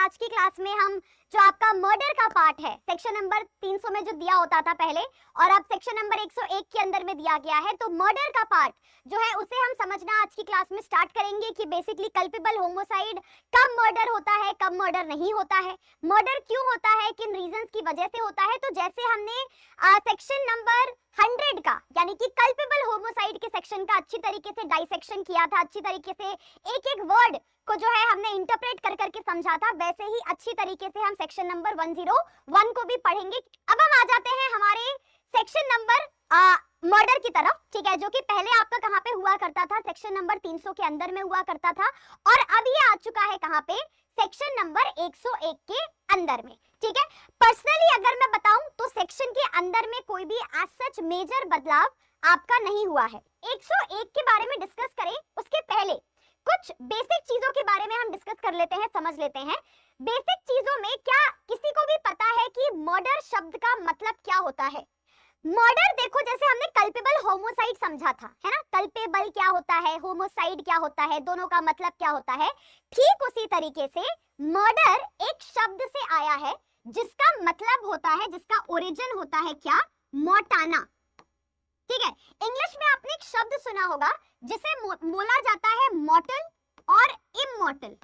आज की क्लास में हम जो आपका मर्डर का पार्ट है सेक्शन नंबर 300 में जो दिया होता था पहले और अब सेक्शन नंबर 101 के अंदर में दिया गया है, तो मर्डर का पार्ट जो है उसे हम समझना आज की क्लास में स्टार्ट करेंगे कि बेसिकली कल्पेबल होमोसाइड कब मर्डर होता है, कब मर्डर नहीं होता है, मर्डर क्यों होता है, किन रीजंस की वजह से होता है। तो जैसे हमने सेक्शन नंबर 100 का यानी कि कल्पेबल होमोसाइड के सेक्शन का अच्छी तरीके से डाइसेक्शन किया था, अच्छी तरीके से एक एक वर्ड को जो है हमने इंटरप्रेट कर करके समझा था, वैसे ही अच्छी तरीके से हम सेक्शन नंबर 101 को भी पढ़ेंगे। अब हम आ जाते हैं हमारे सेक्शन नंबर मर्डर की तरफ, ठीक है, जो कि पहले आपका कहां पे हुआ करता था, सेक्शन नंबर 300 के अंदर में हुआ करता था और अब ये आ चुका है कहां पे, सेक्शन नंबर 101 के अंदर में, ठीक है। पर्सनली अगर मैं बताऊं तो सेक्शन के अंदर में कोई भी एज सच मेजर बदलाव आपका नहीं हुआ है। 101 के बारे में डिस्कस करें उसके पहले कुछ बेसिक चीजों के बारे में हम डिस्कस कर लेते हैं, समझ लेते हैं। बेसिक चीजों में क्या किसी को भी पता है कि मर्डर शब्द का मतलब क्या होता है? मर्डर देखो, जैसे हमने कल्पेबल होमोसाइड समझा था, है ना, कल्पेबल क्या होता है, होमोसाइड क्या होता है, दोनों का मतलब क्या होता है, ठीक उसी तरीके से मर्डर एक शब्द से आया है जिसका मतलब होता है, जिसका ओरिजिन होता है क्या, मॉर्टाना, ठीक है। इंग्लिश में आपने एक शब्द सुना होगा जिसे बोला जाता है मॉर्टल और इमॉर्टल,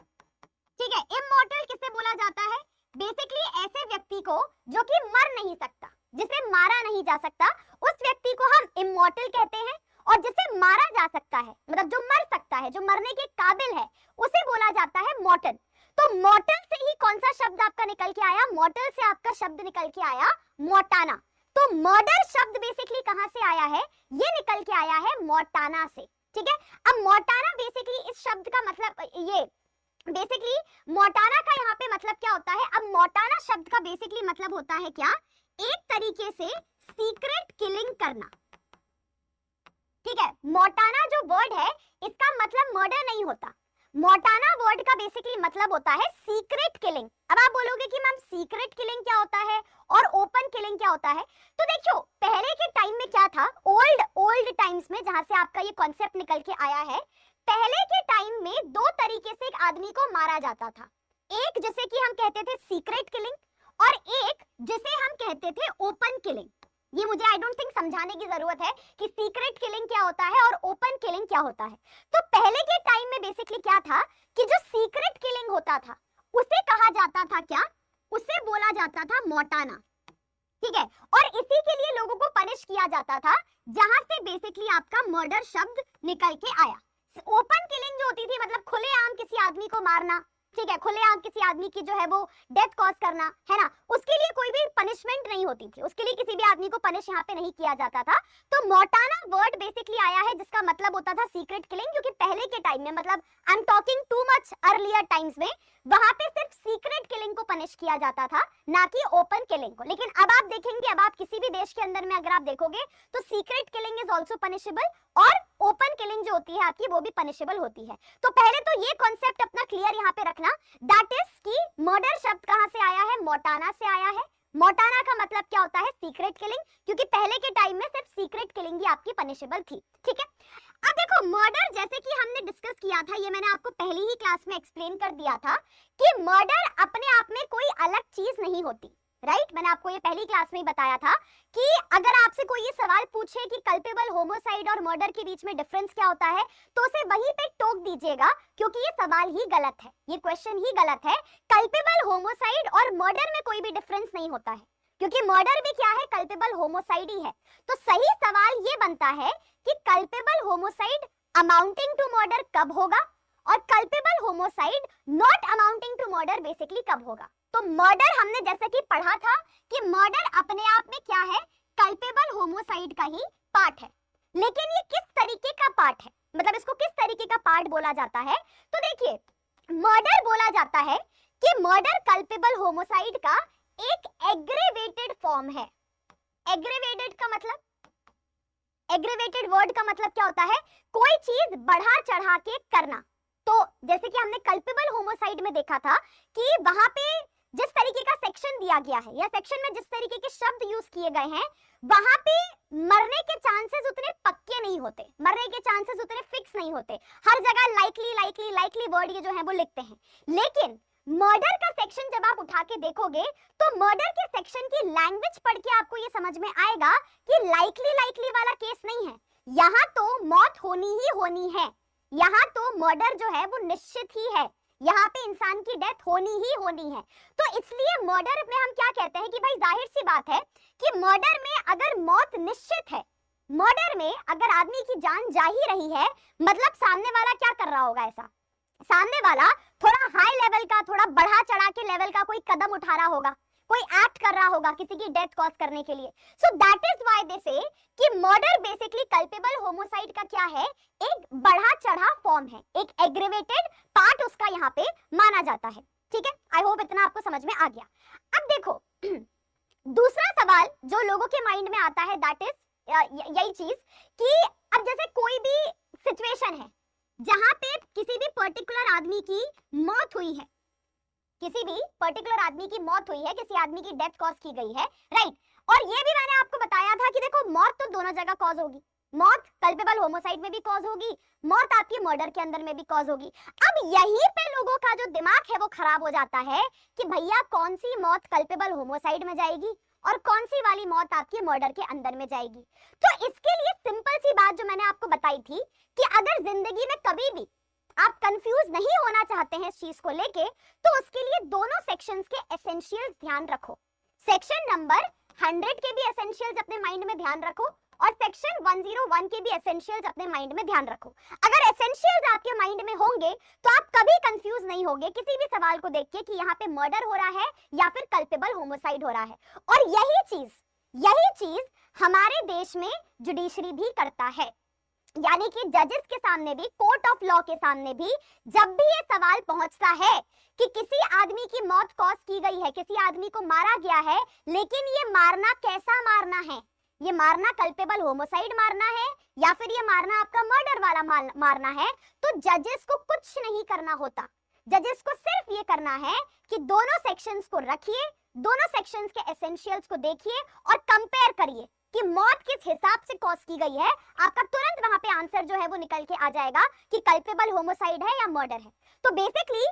ठीक है। इमॉर्टल किसे बोला जाता है? बेसिकली ऐसे व्यक्ति को जो कि मर नहीं सकता, जिसे मारा नहीं जा सकता, उस व्यक्ति को हम इमॉर्टल कहते हैं। और जिसे मारा जा सकता है, मतलब जो मर सकता है, जो मरने के काबिल है, उसे बोला जाता है मॉर्टल। तो मॉर्टल से ही कौन सा शब्द आपका निकल के आया? मॉर्टल से आपका शब्द निकल के आया मॉर्टाना। तो मर्डर शब्द बेसिकली कहां से आया है? ये निकल के आया है मॉर्टाना से, ठीक है। अब मॉर्टाना बेसिकली इस शब्द का मतलब, ये बेसिकली मॉर्टाना का यहाँ पे मतलब क्या होता है? अब मॉर्टाना शब्द का बेसिकली मतलब होता है क्या? एक तरीके से सीक्रेट किलिंग करना, ठीक है। मॉर्टाना जो वर्ड है इसका मतलब मर्डर नहीं होता, मॉर्टाना वर्ड का बेसिकली मतलब होता है सीक्रेट किलिंग। अब आप बोलोगे कि मैम सीक्रेट किलिंग क्या होता है और ओपन किलिंग क्या होता है? तो देखियो, पहले के टाइम में क्या था, ओल्ड टाइम्स में, जहां से आपका ये कॉन्सेप्ट निकल के आया है, पहले के टाइम में दो तरीके से एक आदमी को मारा जाता था। एक जिसे कि हम कहते थे सीक्रेट किलिंग और एक जिसे हम कहते थे ओपन किलिंग। ये मुझे आई डोंट थिंक समझाने की जरूरत है कि सीक्रेट किलिंग क्या होता है और ओपन किलिंग क्या होता है। तो पहले के टाइम में बेसिकली क्या था कि जो सीक्रेट किलिंग होता था उसे कहा जाता था क्या? उसे बोला जाता था मॉर्टाना, ठीक है। और इसी के लिए लोगों को पनिश किया जाता था, जहां से बेसिकली आपका मर्डर शब्द निकल के आया। ओपन किलिंग जो होती थी मतलब खुलेआम किसी आदमी को मारना, ठीक है, खुलेआम किसी आदमी की जो है वो डेथ कॉज करना, है ना, उसके लिए कोई भी पनिशमेंट नहीं होती थी, उसके लिए किसी भी आदमी को पनिश यहाँ पे नहीं किया जाता था। तो मॉर्टाना वर्ड बेसिकली आया है जिसका मतलब होता था सीक्रेट किलिंग, क्योंकि पहले के टाइम में, मतलब I am talking too much earlier times में, वहां पे सिर्फ सीक्रेट किलिंग को पनिश किया जाता था, ना कि ओपन किलिंग को। लेकिन अब आप देखेंगे, अब आप किसी भी देश के अंदर में अगर आप देखोगे तो secret killing is also punishable और ओपन किलिंग जो होती है आपकी वो भी पनिशेबल होती है। तो पहले तो ये कॉन्सेप्ट अपना क्लियर यहाँ पे रखना, दैट इज कि मर्डर शब्द कहां से आया है? मॉर्टाना से आया है। मॉर्टाना का मतलब क्या होता है? सीक्रेट किलिंग, क्योंकि पहले के टाइम में सिर्फ सीक्रेट किलिंग ही आपकी पनिशेबल थी, ठीक है। अब देखो, मर्डर जैसे कि हमने डिस्कस किया था, ये मैंने आपको पहली ही क्लास में एक्सप्लेन कर दिया था कि मर्डर अपने आप में कोई अलग चीज नहीं होती, राइट। मैंने आपको ये पहली क्लास में ही बताया था कि अगर आपसे कोई ये सवाल पूछे कि कल्पेबल होमोसाइड और मर्डर के बीच में डिफरेंस क्या होता है, तो उसे वहीं पे टोक दीजिएगा, क्योंकि ये सवाल ही गलत है, ये क्वेश्चन ही गलत है। कल्पेबल होमोसाइड और मर्डर में कोई भी डिफरेंस नहीं होता है, क्योंकि मर्डर भी क्या है? कल्पेबल होमोसाइड ही है। तो सही सवाल ये बनता है कि culpable homicide amounting to murder कब होगा और culpable homicide not amounting to murder basically कब होगा। तो मर्डर हमने जैसे कि पढ़ा था कि मर्डर अपने आप में क्या है? कल्पेबल होमोसाइड का ही पार्ट है। लेकिन ये किस तरीके का पार्ट है, मतलब इसको किस तरीके का पार्ट बोला जाता है? तो देखिए, मर्डर बोला जाता है कि मर्डर कल्पेबल होमोसाइड का एक एग्रेवेटेड फॉर्म है। एग्रेवेटेड का मतलब, एग्रेवेटेड वर्ड का मतलब क्या होता है? कोई चीज बढ़ा चढ़ा के करना। तो जैसे कि हमने कल्पेबल होमोसाइड में देखा था कि वहां पे जिस तरीके का सेक्शन दिया गया है या सेक्शन में जिस तरीके के शब्द यूज किए गए हैं, वहां पे मरने के चांसेस उतने पक्के नहीं होते, मरने के चांसेस उतने फिक्स नहीं होते। हर जगह लाइकली लाइकली लाइकली वर्ड ये जो है वो लिखते हैं। लेकिन मर्डर का सेक्शन जब आप उठा के देखोगे तो मर्डर के सेक्शन की लैंग्वेज पढ़ के आपको ये समझ में आएगा कि लाइकली वाला केस नहीं है, यहाँ तो मौत होनी ही होनी है, यहाँ तो मर्डर जो है वो निश्चित ही है, यहाँ पे इंसान की डेथ होनी ही होनी है। तो इसलिए मर्डर में हम क्या कहते हैं कि भाई जाहिर सी बात है कि मर्डर में अगर मौत निश्चित है, मर्डर में अगर आदमी की जान जा ही रही है, मतलब सामने वाला क्या कर रहा होगा, ऐसा सामने वाला थोड़ा हाई लेवल का, थोड़ा बढ़ा चढ़ा के लेवल का कोई कदम उठा रहा होगा, कोई एक्ट कर रहा होगा किसी की डेथ कॉज करने के लिए। So that is why they से कि मर्डर बेसिकली कल्पेबल होमोसाइड का क्या है, एक बढ़ा चढ़ा फॉर्म है, एक एग्रीवेटेड पार्ट उसका यहाँ पे माना जाता है। ठीक है, आई होप इतना आपको समझ में आ गया। अब देखो दूसरा सवाल जो लोगों के माइंड में आता है दैट इज यही चीज कि अब जैसे कोई भी सिचुएशन है जहां पे किसी भी पर्टिकुलर आदमी की मौत हुई है, किसी भी पर्टिकुलर आदमी की मौत हुई है, किसी आदमी की डेथ कॉज की गई है, राइट। और ये भी मैंने आपको बताया था कि देखो मौत तो दोनों जगह कॉज होगी, मौत कल्पेबल होमोसाइड में भी कॉज होगी, मौत आपकी मर्डर के अंदर में भी कॉज होगी। अब यहीं पे लोगों का जो दिमाग है वो खराब हो जाता है कि भैया कौन सी मौत कल्पेबल होमोसाइड में जाएगी और कौन सी वाली मौत आपकी मर्डर के अंदर में जाएगी। तो इसके लिए सिंपल सी बात जो मैंने आपको बताई थी कि अगर जिंदगी में कभी भी आप कंफ्यूज नहीं होना चाहते हैं इस चीज को लेके, तो उसके लिए दोनों सेक्शंस के एसेंशियल्स ध्यान रखो। सेक्शन नंबर 100 के भी एसेंशियल्स अपने माइंड में ध्यान रखो और सेक्शन 101 के भी एसेंशियल्स अपने माइंड में ध्यान रखो। अगर एसेंशियल्स आपके माइंड में होंगे तो आप कभी कंफ्यूज नहीं होगे किसी भी सवाल को देख के कि यहाँ पे मर्डर हो रहा है या फिर कल्पेबल होमोसाइड हो रहा है। और यही चीज हमारे देश में जुडिशरी भी करता है, यानी कि जजेस के सामने भी, कोर्ट ऑफ लॉ के सामने भी जब भी ये सवाल पहुंचता है कि किसी आदमी की मौत कॉज की गई है, किसी आदमी को मारा गया है, लेकिन ये मारना कैसा मारना है, ये मारना कल्पेबल होमोसाइड मारना है या फिर ये मारना आपका मर्डर वाला मारना है, तो जजेस को कुछ नहीं करना होता। जजेस को सिर्फ ये करना है कि दोनों सेक्शंस को रखिए, दोनों सेक्शंस के एसेंशियल्स को देखिए और कंपेयर करिए कि मौत किस हिसाब से कॉज की गई है। आपका तुरंत वहां पे आंसर जो है वो निकल के आ जाएगा कि कल्पेबल होमोसाइड है या मर्डर है। तो बेसिकली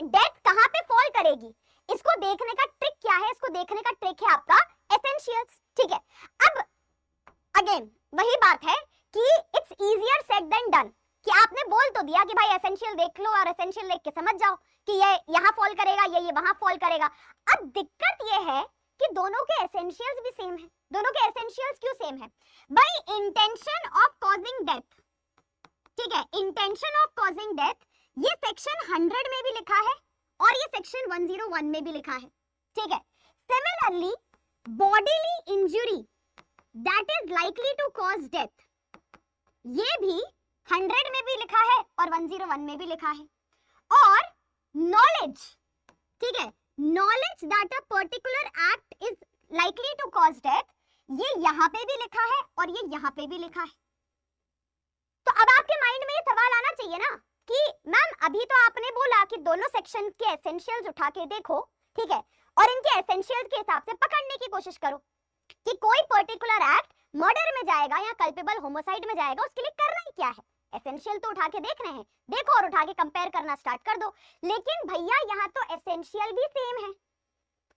डेथ कहां पे फॉल करेगी, इसको देखने का ट्रिक क्या है, इसको देखने का ट्रिक है आपका एसेंशियल्स। ठीक है, अब अगेन वही बात है कि it's easier said than done, कि आपने बोल तो दिया कि भाई एसेंशियल देख लो और एसेंशियल देख के समझ जाओ कि ये यहाँ फॉल करेगा, ये वहां फॉल करेगा। अब दिक्कत ये है कि दोनों के एसेंशियल्स भी सेम है। दोनों के एसेंशियल्स क्यों सेम है भाई? इंटेंशन ऑफ कॉजिंग डेथ, ठीक है, इंटेंशन ऑफ कॉजिंग डेथ ये सेक्शन 100 में भी लिखा है और ये सेक्शन 101 में भी लिखा है। ठीक है, similarly bodily injury that is likely to cause death ये भी 100 में भी लिखा है और 101 में भी लिखा है। और नॉलेज, ठीक है, knowledge that a particular act is likely to cause death ये यहाँ पे भी लिखा है और ये यहाँ पे भी लिखा है। तो अब आपके माइंड में ये सवाल आना चाहिए ना कि मैम अभी तो आपने बोला कि दोनों सेक्शन के एसेंशियल्स उठा के देखो, ठीक है, और इनके एसेंशियल्स के हिसाब से पकड़ने की कोशिश करो कि कोई पर्टिकुलर एक्ट मर्डर में जाएगा या कल्पेबल होमोसाइड में जाएगा, उसके लिए करना ही क्या है। एसेंशियल तो उठा के देखने हैं, देखो और उठा के कंपेयर करना स्टार्ट कर दो। लेकिन भैया यहाँ तो एसेंशियल भी सेम है,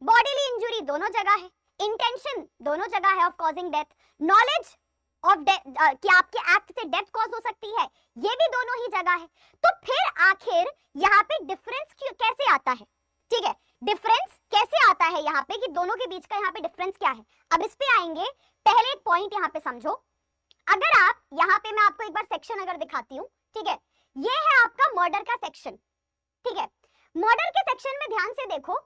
बॉडीली इंजरी दोनों जगह है, इंटेंशन दोनों जगह है of causing death, knowledge of death कि आपके एक्ट से डेथ कॉज हो सकती है ये भी दोनों ही जगह है। तो फिर आखिर यहाँ पे डिफरेंस कैसे आता है? ठीक है, डिफरेंस कैसे आता है यहाँ पे कि दोनों के बीच का यहाँ पे डिफरेंस क्या है? अब इस पे आएंगे। पहले एक पॉइंट यहाँ पे समझो, अगर आप यहाँ पे मैं आपको एक बार सेक्शन अगर दिखाती हूँ, ठीक है, ये है आपका मर्डर का सेक्शन। ठीक है, मर्डर के सेक्शन में ध्यान से देखो,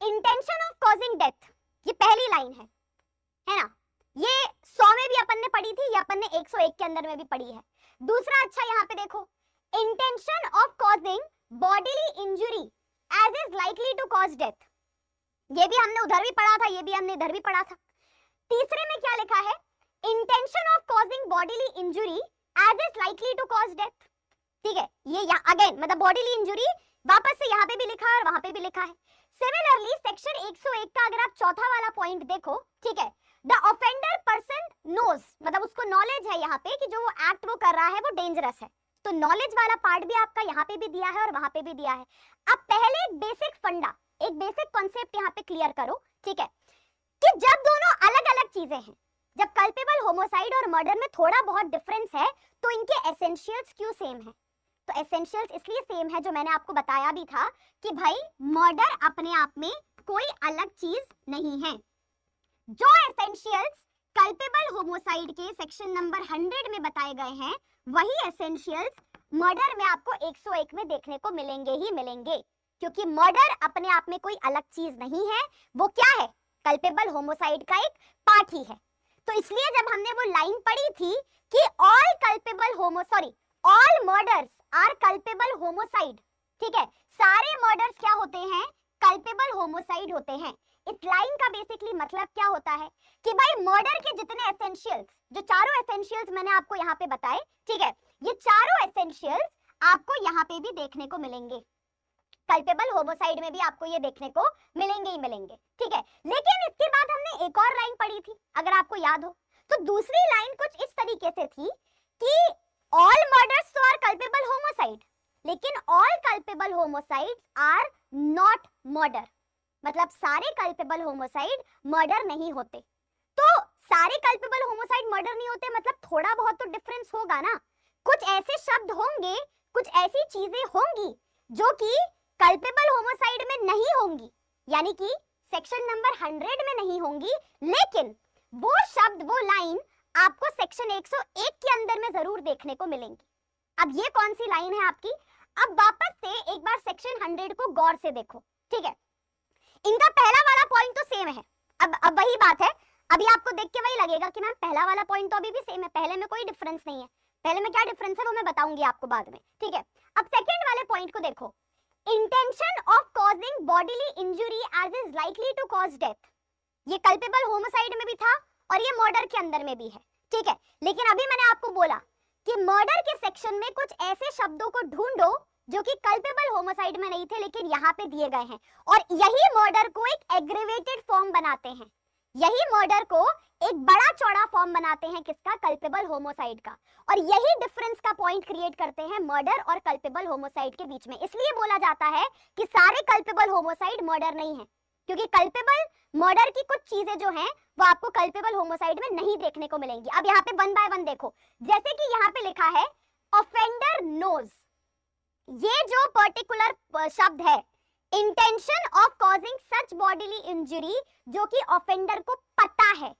इंटेंशन ऑफ कॉजिंग डेथ ये पहली लाइन है ना, ये 100 में भी अपन ने पढ़ी थी, ये अपन ने 101 के अंदर में भी पढ़ी है। दूसरा अच्छा यहाँ पे देखो, intention of causing bodily injury as is likely to cause death, ये भी हमने उधर भी पढ़ा था, ये भी हमने इधर भी पढ़ा था। तीसरे में क्या लिखा है? Intention of causing bodily injury as is likely to cause death. ठीक है, ये अगेन मतलब बॉडीली इंजरी वापस से यहाँ पे भी लिखा है और वहां पे भी लिखा है। सिमिलरली सेक्शन 101 का अगर आप चौथा वाला पॉइंट देखो, ठीक है, द ऑफेंडर पर्सन नोज, मतलब उसको नॉलेज है यहाँ पे कि जो एक्ट वो कर रहा है वो डेंजरस है, तो नॉलेज वाला पार्ट भी आपका यहाँ पे भी दिया है और वहां पे भी दिया है। अब पहले एक बेसिक फंडा, एक बेसिक कॉन्सेप्ट यहाँ पे क्लियर करो, ठीक है, कि जब दोनों अलग अलग चीजें हैं, जब कल्पेबल होमोसाइड और मर्डर में थोड़ा बहुत डिफरेंस है, तो इनके एसेंशियल्स क्यों सेम है? तो एसेंशियल्स इसलिए सेम है, जो मैंने आपको बताया भी था कि भाई मर्डर अपने आप में कोई अलग चीज नहीं है। जो एसेंशियल्स कल्पेबल होमोसाइड के सेक्शन नंबर 100 में बताए गए हैं, वही एसेंशियल्स मर्डर में आपको 101 में देखने को मिलेंगे ही मिलेंगे, क्योंकि मर्डर अपने आप में कोई अलग चीज नहीं है, वो क्या है? कल्पेबल होमोसाइड का एक पार्ट ही है। तो इसलिए जब हमने वो लाइन पढ़ी थी कि all culpable all murders are culpable homicide, ठीक है, सारे मर्डर्स क्या होते हैं? कल्पेबल होमोसाइड होते हैं। इस लाइन का बेसिकली मतलब क्या होता है कि भाई मर्डर के जितने एसेंशियल्स, जो चारों एसेंशियल्स मैंने आपको यहाँ पे बताए, ठीक है, ये चारों एसेंशियल्स आपको यहाँ पे भी देखने को मिलेंगे, कल्पेबल होमोसाइड में भी आपको ये देखने को मिलेंगे ही मिलेंगे, ठीक है। लेकिन इसके बाद हमने एक और लाइन पढ़ी थी, अगर आपको याद हो, तो दूसरी लाइन कुछ इस तरीके से थी कि ऑल मर्डर्स तो आर कल्पेबल होमोसाइड, लेकिन all culpable homicides are not murder, मतलब सारे कल्पेबल होमोसाइड मर्डर नहीं होते। तो सारे कल्पेबल होमोसाइड मर्डर नहीं होते, मतलब थोड़ा बहुत तो डिफरेंस होगा ना, कुछ ऐसे शब्द होंगे, कुछ ऐसी चीजें होंगी जो कि कल्पेबल होमोसाइड में नहीं होंगी, यानी कि सेक्शन नंबर 100 में नहीं होंगी, लेकिन वो शब्द, वो लाइन आपको सेक्शन 101 के अंदर में जरूर देखने को मिलेंगी। अब ये कौन सी लाइन है आपकी? अब वापस से एक बार सेक्शन 100 को गौर से देखो, ठीक है। इनका पहला वाला पॉइंट तो सेम है। अब वही बात है, अभी आपको देख के वही लगेगा कि मैम पहला वाला पॉइंट तो अभी भी सेम है, पहले में कोई डिफरेंस नहीं है। पहले में क्या डिफरेंस है वो मैं बताऊंगी आपको बाद में, ठीक है। अब सेकंड वाले पॉइंट को देखो, intention of causing bodily injury as is likely to cause death, ये कल्पेबल होमोसाइड में भी था और ये मर्डर के अंदर में भी है, ठीक है। लेकिन अभी मैंने आपको बोला कि मर्डर के सेक्शन में कुछ ऐसे शब्दों को ढूंढो जो कि कल्पेबल होमोसाइड में नहीं थे लेकिन यहाँ पे दिए गए हैं, और यही मर्डर को एक एग्रीवेटेड फॉर्म बनाते हैं, यही मर्डर को एक बड़ा चौड़ा फॉर्म बनाते हैं, किसका? कल्पेबल होमोसाइड का। और यही डिफरेंस का पॉइंट क्रिएट करते हैं मर्डर और कल्पेबल होमोसाइड के बीच में। इसलिए बोला जाता है कि सारे कल्पेबल होमोसाइड मर्डर नहीं है, क्योंकि कल्पेबल मर्डर की कुछ चीजें जो हैं वो आपको कल्पेबल होमोसाइड में नहीं देखने को मिलेंगी। अब यहाँ पे वन बाय वन देखो, जैसे कि यहाँ पे लिखा है ऑफेंडर नोज, ये जो पर्टिकुलर शब्द है, intention of causing such bodily injury, जो कि ऑफेंडर को पता है।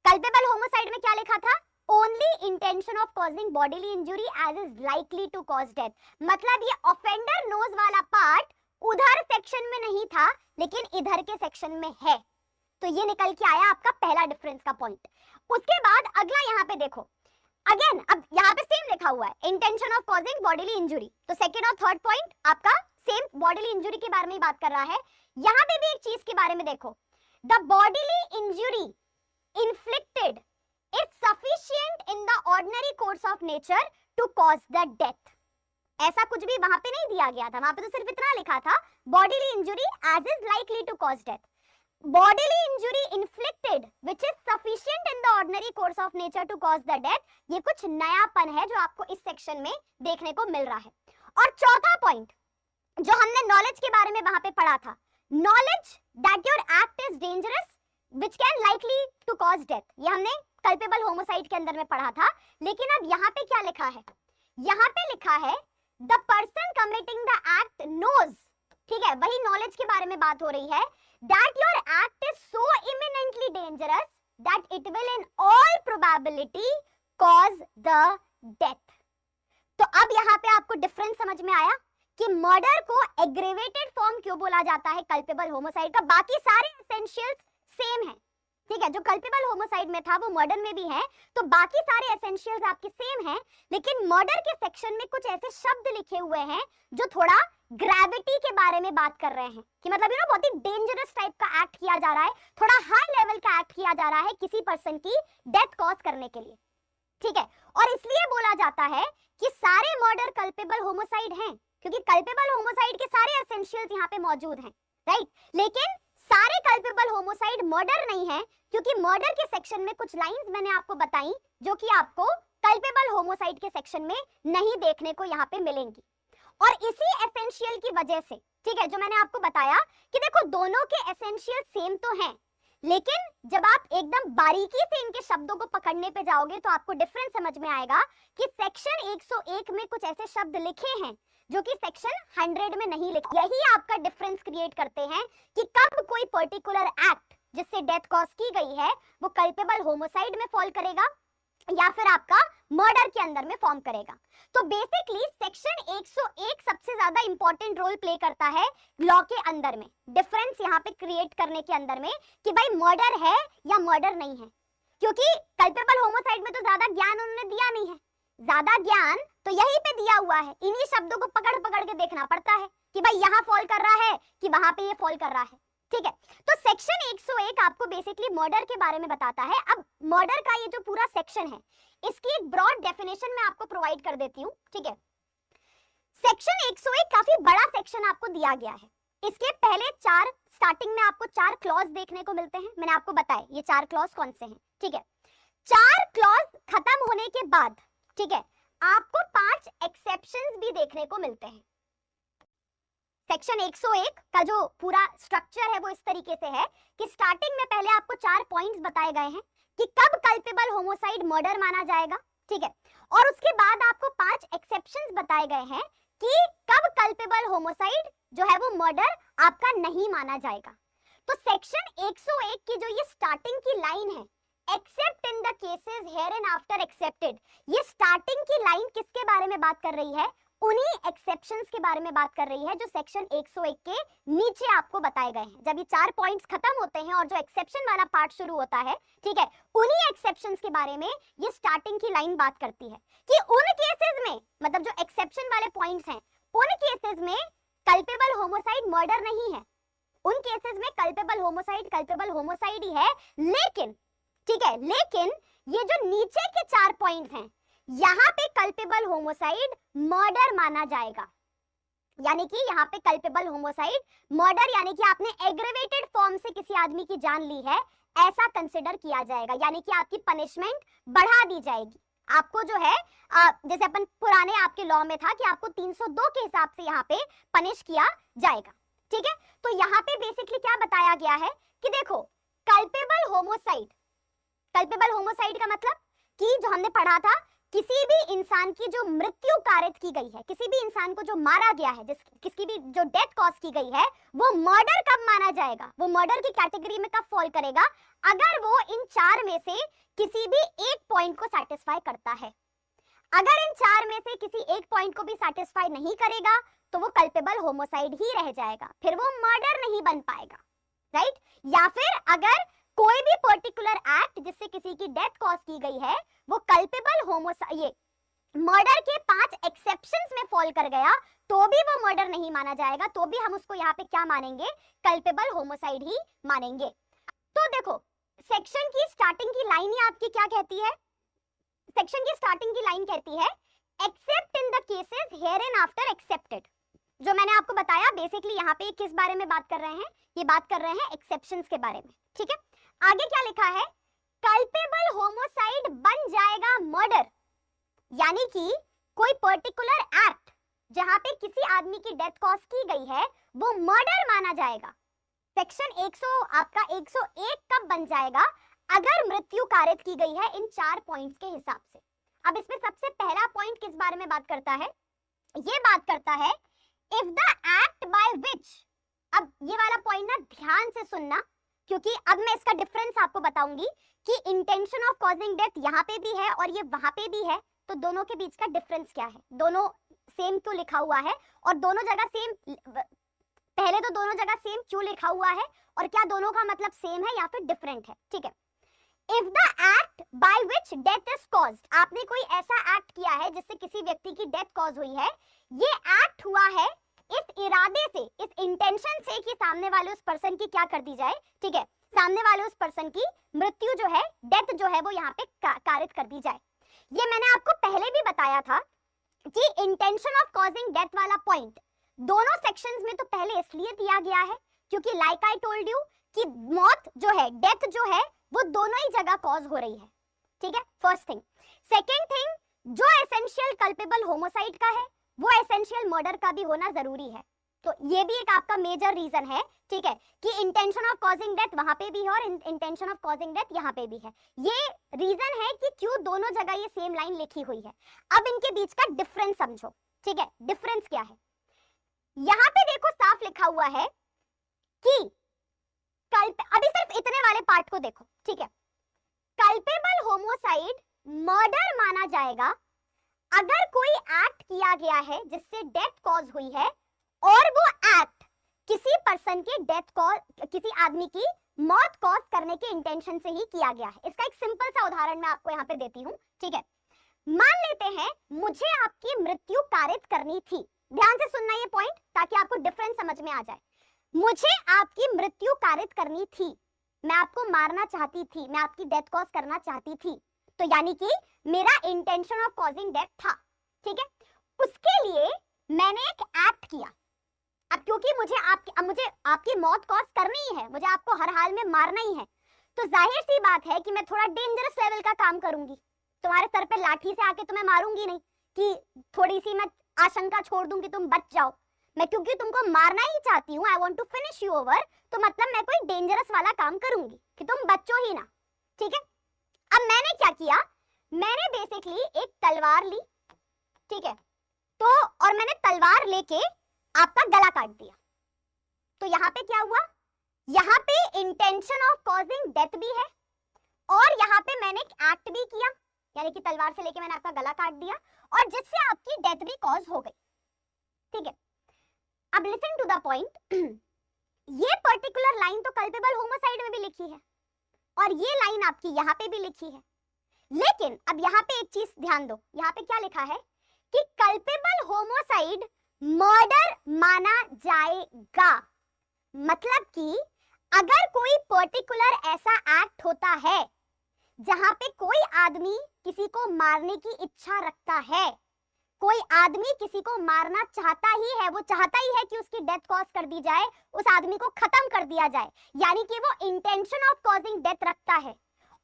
कल्पेबल होमोसाइड में क्या लिखा था? Only intention of causing bodily injury as is likely to cause death, मतलब ये ऑफेंडर नोज वाला पार्ट उधर सेक्शन में नहीं था लेकिन इधर के सेक्शन में है। तो ये निकल के आया आपका पहला डिफरेंस का पॉइंट। उसके बाद अगला यहाँ पे देखो, अगेन अब यहाँ पे सेम लिखा हुआ है, intention of causing bodily injury, तो सेकंड और थर्ड पॉइंट आपका सेम बॉडीली इंजुरी के बारे में ही बात कर रहा है। यहाँ पे भी एक चीज के बारे में देखो, the bodily injury inflicted is sufficient in the ordinary course of nature to cause the death. ऐसा कुछ भी वहां पे नहीं दिया गया था, वहां पे तो सिर्फ इतना लिखा था bodily injury as is likely to cause death. bodily injury inflicted which is sufficient in the ordinary course of nature to cause the death, ये कुछ नयापन है जो आपको इस सेक्शन में देखने को मिल रहा है। और चौथा पॉइंट जो हमने नॉलेज के बारे में वहां पे पढ़ा था, knowledge that your act is dangerous which can likely to cause death, ये हमने कल्पेबल होमोसाइड के अंदर में पढ़ा था। लेकिन अब यहाँ पे क्या लिखा है? यहाँ पे लिखा है the person committing the act knows, ठीक है, वही नॉलेज के बारे में बात हो रही है, that your act is so imminently dangerous that it will in all probability cause the death। तो अब यहाँ पे आपको डिफरेंस समझ में आया कि मर्डर को एग्रेवेटेड फॉर्म क्यों बोला जाता है कल्पेबल होमोसाइड का। बाकी सारे एसेंशियल्स सेम है, ठीक है, जो कल्पेबल होमोसाइड में था वो मर्डर में भी है, तो बाकी सारे एसेंशियल्स आपके सेम हैं। लेकिन मर्डर के सेक्शन में कुछ ऐसे शब्द लिखे हुए हैं जो थोड़ा ग्रेविटी के बारे में बात कर रहे हैं, कि मतलब यू नो बहुत ही डेंजरस टाइप का एक्ट किया जा रहा है, थोड़ा हाई लेवल का एक्ट किया जा रहा है किसी पर्सन की डेथ कॉज करने के लिए, ठीक है। और इसलिए बोला जाता है कि सारे मर्डर कल्पेबल होमोसाइड हैं, क्योंकि कल्पेबल होमोसाइड के सारे एसेंशियल्स यहाँ पे मौजूद हैं, राइट। लेकिन सारे कल्पेबल होमोसाइड मर्डर नहीं है, क्योंकि मर्डर के सेक्शन में कुछ लाइंस मैंने आपको बताई जो कि आपको कल्पेबल होमोसाइड के सेक्शन में नहीं देखने को यहाँ पे मिलेंगी। और इसी एसेंशियल की वजह से, ठीक है, जो मैंने आपको बताया कि देखो दोनों के एसेंशियल सेम तो हैं, लेकिन जब आप एकदम बारीकी से इनके शब्दों को पकड़ने पे जाओगे तो आपको डिफरेंस समझ में आएगा कि सेक्शन 101 में कुछ ऐसे शब्द लिखे हैं जो कि सेक्शन 100 में नहीं लिखे। यही आपका डिफरेंस क्रिएट करते हैं कि कब कोई पर्टिकुलर एक्ट जिससे डेथ कॉज की गई है वो कल्पेबल होमोसाइड में फॉल करेगा या फिर आपका मर्डर के अंदर में फॉर्म करेगा। तो बेसिकली सेक्शन 101 सबसे ज्यादा इंपॉर्टेंट रोल प्ले करता है लॉ के अंदर में, डिफरेंस यहाँ पे क्रिएट करने के अंदर में कि भाई मर्डर है या मर्डर नहीं है, क्योंकि कल्पेबल होमोसाइड में तो ज्यादा ज्ञान उन्होंने दिया नहीं है, ज्यादा ज्ञान तो यहीं पे दिया हुआ है, इन्हीं शब्दों को पकड़ पकड़ के देखना पड़ता है कि भाई यहाँ फॉल कर रहा है कि वहां पे ये फॉल कर रहा है, ठीक है। तो सेक्शन 101 आपको बेसिकली मर्डर के बारे में बताता है। अब मर्डर का ये जो पूरा सेक्शन है इसकी एक ब्रॉड डेफिनेशन मैं आपको प्रोवाइड कर देती हूँ, ठीक है। सेक्शन 101 काफी बड़ा सेक्शन आपको दिया गया है। इसके पहले चार, स्टार्टिंग में आपको 4 क्लॉज देखने को मिलते हैं, मैंने आपको बताया ये 4 क्लॉज कौन से हैं, ठीक है। 4 क्लॉज खत्म होने के बाद, ठीक है, आपको 5 एक्सेप्शंस भी देखने को मिलते हैं। सेक्शन 101 का जो पूरा स्ट्रक्चर है वो इस तरीके से है कि स्टार्टिंग में पहले आपको 4 पॉइंट्स बताए गए हैं कि कब कल्पेबल होमोसाइड मर्डर माना जाएगा, ठीक है, और उसके बाद आपको 5 एक्सेप्शंस बताए गए हैं कि कब कल्पेबल होमोसाइड जो है वो मर्डर आपका नहीं माना जाएगा। तो सेक्शन 101 की जो ये स्टार्टिंग की लाइन है, except in the cases here and after accepted, ये स्टार्टिंग की लाइन किसके बारे में बात कर रही है, उन्हीं एक्सेप्शंस के बारे में बात कर रही है जो सेक्शन 101 के नीचे आपको बताए गए हैं। जब ये 4 पॉइंट्स खत्म होते हैं और जो एक्सेप्शन वाला पार्ट शुरू होता है, ठीक है, उन्हीं एक्सेप्शंस के बारे में ये स्टार्टिंग की लाइन बात करती है कि उन केसेस में, मतलब जो एक्सेप्शन वाले पॉइंट्स हैं, उन केसेस में कल्पेबल होमोसाइड मर्डर नहीं है, उन केसेस में कल्पेबल होमोसाइड ही है, लेकिन, ठीक है, लेकिन ये जो नीचे के 4 पॉइंट्स हैं यहाँ पे कल्पेबल होमोसाइड मर्डर माना जाएगा। यानी कि यहाँ पे कल्पेबल होमोसाइड मर्डर यानी कि आपने एग्रेवेटेड फॉर्म से किसी आदमी की जान ली है ऐसा कंसिडर किया जाएगा, यानी कि आपकी पनिशमेंट बढ़ा दी जाएगी। आपको जो है जैसे अपन पुराने आपके लॉ में था कि आपको 302 के हिसाब से यहाँ पे पनिश किया जाएगा, ठीक है। तो यहाँ पे बेसिकली क्या बताया गया है कि देखो कल्पेबल होमोसाइड का मतलब कि जो हमने पढ़ा था, किसी भी इंसान की जो मृत्यु कारित की गई है, किसी भी इंसान को जो मारा गया है, किसकी भी जो डेथ कॉज की गई है, वो मर्डर कब माना जाएगा, वो मर्डर की कैटेगरी में कब फॉल करेगा, अगर वो इन 4 में से किसी भी एक पॉइंट को सेटिस्फाई करता है। अगर इन 4 में से किसी एक पॉइंट को भी सेटिस्फाई नहीं करेगा तो वो कल्पेबल होमोसाइड ही रह जाएगा, फिर वो मर्डर नहीं बन पाएगा, राइट। या फिर अगर कोई भी पर्टिकुलर एक्ट जिससे किसी की डेथ कॉज की गई है वो कल्पेबल होमोसाइड, ये मर्डर के 5 एक्सेप्शंस में फॉल कर गया तो भी वो मर्डर नहीं माना जाएगा, तो भी हम उसको यहाँ पे क्या मानेंगे, कल्पेबल होमोसाइड ही मानेंगे। तो देखो सेक्शन की स्टार्टिंग की लाइन ही आपकी क्या कहती है, सेक्शन की स्टार्टिंग की लाइन कहती है except in the cases here and after accepted. जो मैंने आपको बताया बेसिकली यहाँ पे किस बारे में बात कर रहे हैं, ये बात कर रहे हैं एक्सेप्शंस के बारे में, ठीक है। आगे क्या लिखा है, कल्पेबल होमोसाइड बन जाएगा मर्डर, यानी कि कोई पर्टिकुलर एक्ट जहां पे किसी आदमी की डेथ कॉज की गई है वो मर्डर माना जाएगा। सेक्शन 101 कब बन जाएगा, अगर मृत्यु कारित की गई है इन 4 पॉइंट्स के हिसाब से। अब इसमें सबसे पहला पॉइंट किस बारे में बात करता है, ये बात करता है if the act by which, अब ये वाला पॉइंट ना ध्यान से सुनना, क्योंकि अब मैं इसका डिफरेंस आपको बताऊंगी कि इंटेंशन ऑफ कॉजिंग डेथ यहाँ पे भी है और ये वहां पे भी है, तो दोनों के बीच का डिफरेंस क्या है, दोनों सेम क्यों लिखा हुआ है और दोनों जगह सेम, पहले तो दोनों जगह सेम क्यों लिखा हुआ है और क्या दोनों का मतलब सेम है या फिर डिफरेंट है, ठीक है। If the act by which death is caused, आपने कोई ऐसा एक्ट किया है जिससे किसी व्यक्ति की डेथ कॉज हुई है, ये एक्ट हुआ है इस इरादे से, इस इंटेंशन से कि सामने वाले उस पर्सन की क्या कर दी जाए, ठीक है, सामने वाले उस पर्सन की मृत्यु जो है, डेथ जो है वो यहाँ पे कारित कर दी जाए। ये मैंने आपको पहले भी बताया था कि इंटेंशन ऑफ कॉजिंग डेथ वाला पॉइंट दोनों सेक्शंस में तो पहले इसलिए दिया गया है क्योंकि लाइक आई टोल्ड यू कि मौत जो है, डेथ जो है, वो दोनों ही जगह कॉज हो रही है, ठीक है, फर्स्ट थिंग। सेकेंड थिंग, जो एसेंशियल कल्पेबल होमोसाइड का है वो एसेंशियल मर्डर का भी होना जरूरी है। तो ये भी एक आपका मेजर रीजन है, ठीक है, कि इंटेंशन ऑफ कॉजिंग डेथ वहां पे भी है और इंटेंशन ऑफ कॉजिंग डेथ यहाँ पे भी है। ये रीजन है कि क्यों दोनों जगह ये सेम लाइन लिखी हुई है। अब इनके बीच का डिफरेंस समझो, ठीक है, डिफरेंस क्या है। यहाँ पे देखो साफ लिखा हुआ है कि अभी सिर्फ इतने वाले पार्ट को देखो, ठीक है, कल्पेबल होमोसाइड मर्डर माना जाएगा अगर कोई एक्ट किया गया है जिससे डेथ कॉज हुई है और वो एक्ट किसी पर्सन के डेथ कॉज, किसी आदमी की मौत कॉज करने के इंटेंशन से ही किया गया है। इसका एक सिंपल सा उदाहरण मैं आपको यहाँ पे देती हूँ, ठीक है। मान लेते हैं मुझे आपकी मृत्यु कारित करनी थी, ध्यान से सुनना ये पॉइंट ताकि आपको डिफरेंस समझ में आ जाए। मुझे आपकी मृत्यु कारित करनी थी, मैं आपको मारना चाहती थी, मैं आपकी डेथ कॉज करना चाहती थी, तो यानी कि मेरा इंटेंशन ऑफ कॉजिंग डेथ था, ठीक है। उसके लिए मैंने एक एक्ट किया। अब क्योंकि मुझे आपकी मौत कॉज करनी ही है, मुझे आपको हर हाल में मारना ही है, तो जाहिर सी बात है कि मैं थोड़ा डेंजरस लेवल का काम करूंगी। तुम्हारे सर पे लाठी से आके तुम्हें मारूंगी नहीं कि थोड़ी सी मैं आशंका छोड़ दूंगी तुम बच जाओ। मैं क्योंकि तुमको मारना ही चाहती हूँ, I want to finish you over, तो मतलब मैं कोई डेंजरस वाला काम करूंगी कि तुम बचो ही ना, ठीक है। अब मैंने क्या किया, मैंने बेसिकली एक तलवार ली, ठीक है, तो और मैंने तलवार लेके आपका गला काट दिया। तो यहाँ पे क्या हुआ, यहाँ पे इंटेंशन ऑफ कॉजिंग डेथ भी है और यहाँ पे मैंने एक एक्ट भी किया, यानी कि तलवार से लेके मैंने आपका गला काट दिया और जिससे आपकी डेथ भी कॉज हो गई, ठीक है। अब लिसन टू द पॉइंट, ये पर्टिकुलर लाइन तो कल्पेबल होमोसाइड में भी लिखी है और ये लाइन आपकी यहाँ पे भी लिखी है, लेकिन अब यहाँ पे एक चीज ध्यान दो, यहाँ पे क्या लिखा है कि कल्पेबल होमोसाइड मर्डर माना जाएगा। मतलब कि अगर कोई पर्टिकुलर ऐसा एक्ट होता है जहां पे कोई आदमी किसी को मारने की इच्छा रखता है, कोई आदमी किसी को मारना चाहता ही है, वो चाहता ही है कि उसकी डेथ कॉज कर दी जाए, उस आदमी को खत्म कर दिया जाए, यानी कि वो इंटेंशन ऑफ कॉजिंग डेथ रखता है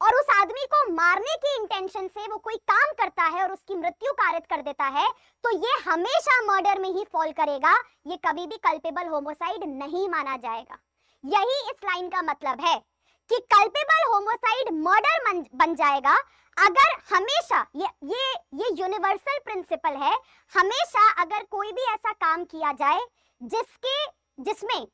और उस आदमी को मारने की इंटेंशन से वो कोई काम करता है और उसकी मृत्यु कारित कर देता है, तो ये हमेशा मर्डर में ही फॉल करेगा, ये कभी भी कल्पेबल होमोसाइड नहीं माना जाएगा। यही इस लाइन का मतलब है कि कल्पेबल होमोसाइड मर्डर बन जाएगा अगर हमेशा, ये यूनिवर्सल प्रिंसिपल है, हमेशा अगर कोई भी ऐसा काम किया जाए जिसमें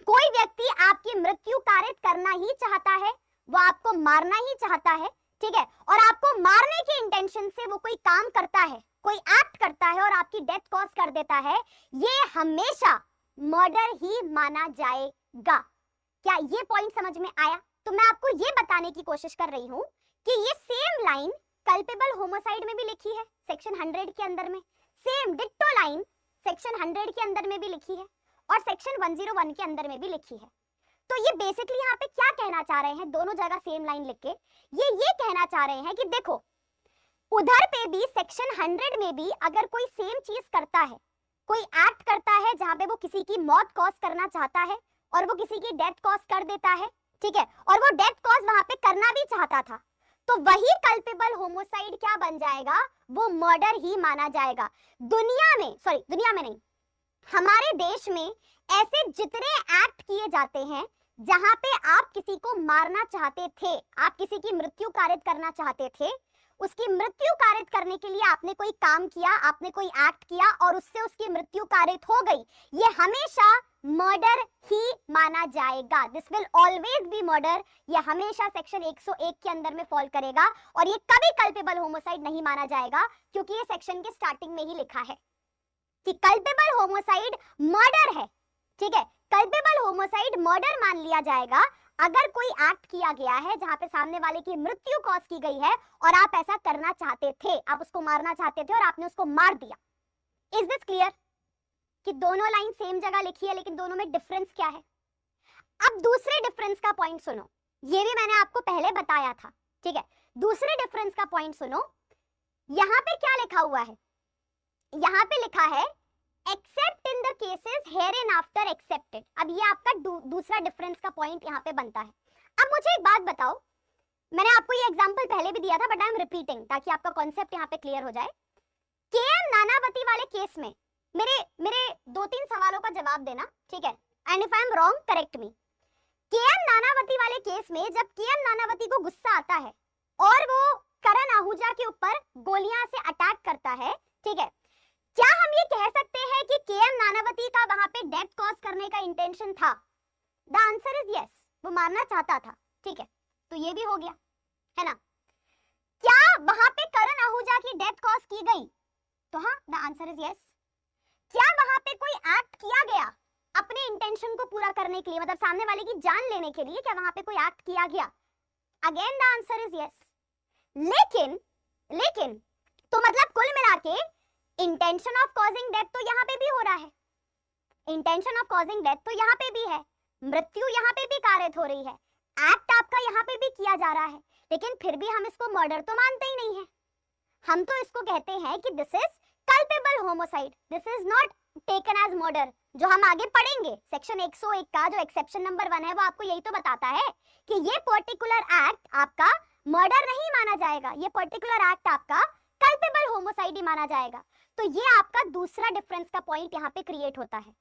कोई व्यक्ति आपकी मृत्यु कारित करना ही चाहता है, वो आपको मारना ही चाहता है, ठीक है, और आपको मारने की इंटेंशन से वो कोई काम करता है, कोई एक्ट करता है और आपकी डेथ कॉज कर देता है, ये हमेशा मर्डर ही माना जाएगा। क्या ये पॉइंट समझ में आया? तो मैं आपको ये बताने की कोशिश कर रही हूं कि ये सेम लाइन कल्पेबल होमोसाइड में भी लिखी है, सेक्शन 100 के अंदर में, सेम डिट्टो लाइन सेक्शन 100 के अंदर में भी लिखी है और सेक्शन 101 के अंदर में भी लिखी है। तो ये बेसिकली यहाँ पे क्या कहना चाह रहे हैं, दोनों जगह सेम लाइन लिख के ये कहना चाह रहे हैं कि देखो उधर पे भी सेक्शन 100 में भी अगर कोई सेम चीज करता है, कोई एक्ट करता है जहां पे वो किसी की मौत कॉज करना चाहता है और वो किसी की डेथ कॉज कर देता है, ठीक है, और वो डेथ कॉज वहां पे करना भी चाहता था, तो वही कल्पेबल होमोसाइड क्या बन जाएगा, वो मर्डर ही माना जाएगा। दुनिया में नहीं, हमारे देश में ऐसे जितने एक्ट किए जाते हैं जहां पे आप किसी को मारना चाहते थे, आप किसी की मृत्यु कारित करना चाहते थे, उसकी मृत्यु कारित करने के लिए आपने कोई काम किया, आपने कोई एक्ट किया और उससे उसकी मृत्यु कारित हो गई, ये हमेशा मर्डर ही माना जाएगा। This will always be murder, ये हमेशा सेक्शन 101 के अंदर में फॉल करेगा और ये कभी कल्पेबल होमोसाइड नहीं माना जाएगा, क्योंकि ये सेक्शन के स्टार्टिंग में ही लिखा है कि कल्पेबल होमोसाइड मर्डर है, ठीक है, कल्पेबल होमोसाइड मर्डर मान लिया जाएगा अगर कोई एक्ट किया गया है जहां पे सामने वाले की मृत्यु कॉज की गई है और आप ऐसा करना चाहते थे, आप उसको मारना चाहते थे और आपने उसको मार दिया। इज दिस क्लियर कि दोनों लाइन सेम जगह लिखी है लेकिन दोनों में डिफरेंस क्या है? अब दूसरे डिफरेंस का पॉइंट सुनो, ये भी मैंने आपको पहले बताया था, ठीक है, दूसरे डिफरेंस का पॉइंट सुनो। यहां पे क्या लिखा हुआ है, यहां पे लिखा है except in the cases hereinafter excepted. अब ये आपका दूसरा डिफरेंस का पॉइंट यहाँ पे बनता है। अब मुझे एक बात बताओ, मैंने आपको ये एग्जांपल पहले भी दिया था बट आई एम रिपीटिंग ताकि आपका कॉन्सेप्ट यहाँ पे क्लियर हो जाए। केएम नानावती वाले केस में मेरे मेरे 2-3 सवालों का जवाब देना, ठीक है, and if I am wrong correct me. KM Nanavati वाले केस में जब केएम नानावती को गुस्सा आता है और वो करण आहूजा के ऊपर गोलियां से अटैक करता है, ठीक है, क्या हम ये कह सकते हैं कि केएम नानावती का वहां पे डेथ कॉज करने का इंटेंशन था? द आंसर इज यस, वो मारना चाहता था, ठीक है, तो ये भी हो गया, है ना। क्या वहां पे करण आहूजा की डेथ कॉज की गई? तो हाँ, द आंसर इज यस। क्या वहां पे कोई एक्ट किया गया अपने इंटेंशन को पूरा करने के लिए, मतलब सामने वाले की जान लेने के लिए, क्या वहां पे कोई एक्ट किया गया? Again the answer is yes. लेकिन तो मतलब कुल मिला के इंटेंशन ऑफ कॉजिंग डेथ तो यहाँ पे भी हो रहा है, इंटेंशन ऑफ कॉजिंग डेथ तो यहाँ पे भी है, मृत्यु यहाँ पे भी कारित हो रही है, एक्ट आपका यहाँ पे भी किया जा रहा है, लेकिन फिर भी हम इसको मर्डर तो मानते ही नहीं है। हम तो इसको कहते हैं कि this is culpable homicide, this is not taken as murder. जो हम आगे पढ़ेंगे सेक्शन 101 का जो एक्सेप्शन नंबर 1 है वो आपको यही तो बताता है कि ये पर्टिकुलर एक्ट आपका मर्डर नहीं माना जाएगा, ये पर्टिकुलर एक्ट आपका कल्पेबल होमोसाइड ही माना जाएगा। तो ये आपका दूसरा डिफरेंस का पॉइंट यहाँ पे क्रिएट होता है।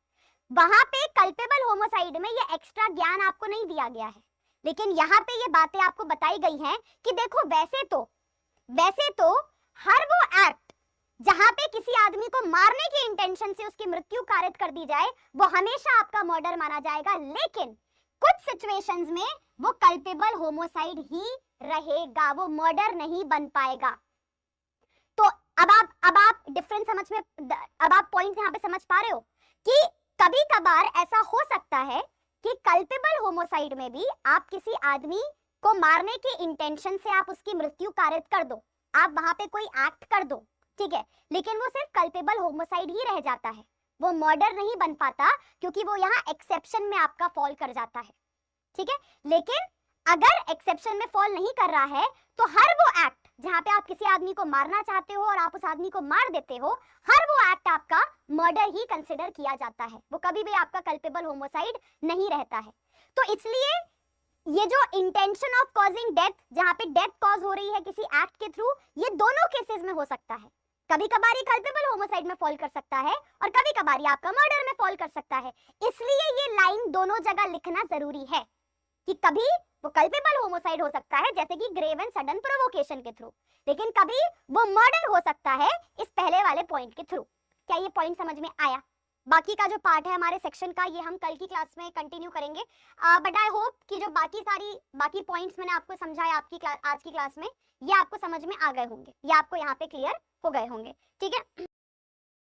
वहां पे कल्पेबल होमोसाइड में ये एक्स्ट्रा ज्ञान आपको नहीं दिया गया है, लेकिन यहाँ पे ये बातें आपको बताई गई हैं कि देखो वैसे तो हर वो एक्ट जहां पे किसी आदमी को मारने की इंटेंशन से उसकी मृत्यु कारित कर दी जाए वो हमेशा आपका मर्डर माना जाएगा, लेकिन कुछ सिचुएशंस में वो कल्पेबल होमोसाइड ही रहेगा, वो मर्डर नहीं बन पाएगा। तो अब आप डिफरेंस समझ में, अब आप पॉइंट यहाँ पे समझ पा रहे हो कि कभी कभार ऐसा हो सकता है कि कल्पेबल होमोसाइड में भी आप किसी आदमी को मारने की इंटेंशन से आप उसकी मृत्यु कारित कर दो, आप वहां पे कोई एक्ट कर दो, ठीक है, लेकिन वो सिर्फ कल्पेबल होमोसाइड ही रह जाता है, वो मर्डर नहीं बन पाता क्योंकि वो यहाँ एक्सेप्शन में आपका फॉल कर जाता है, ठीक है। लेकिन अगर एक्सेप्शन में फॉल नहीं कर रहा है तो हर वो एक्ट जहां पे आप किसी आदमी को मारना चाहते हो और आप उस आदमी को मार देते हो, हर वो एक्ट आपका मर्डर ही कंसिडर किया जाता है, वो कभी भी आपका कल्पेबल होमोसाइड नहीं रहता है। तो इसलिए ये जो इंटेंशन ऑफ कॉजिंग डेथ, जहां पे डेथ कॉज हो रही है किसी एक्ट के थ्रू, ये दोनों केसेस में हो सकता है। कभी कभार कल्पेबल होमोसाइड में फॉल कर सकता है और कभी कभार आपका मर्डर में फॉल कर सकता है। इसलिए ये लाइन दोनों जगह लिखना जरूरी है कि कभी वो कल्पेबल होमोसाइड हो सकता है जैसे कि ग्रेव एंड सडन प्रोवोकेशन के थ्रू, लेकिन कभी वो मर्डर हो सकता है इस पहले वाले पॉइंट के थ्रू। क्या ये पॉइंट समझ में आया? बाकी का जो पार्ट है हमारे सेक्शन का ये हम कल की क्लास में कंटिन्यू करेंगे, बट आई होप कि जो बाकी पॉइंट्स मैंने आपको समझाया आज की क्लास में ये आपको समझ में आ गए होंगे, ये आपको यहाँ पे क्लियर हो गए होंगे, ठीक है।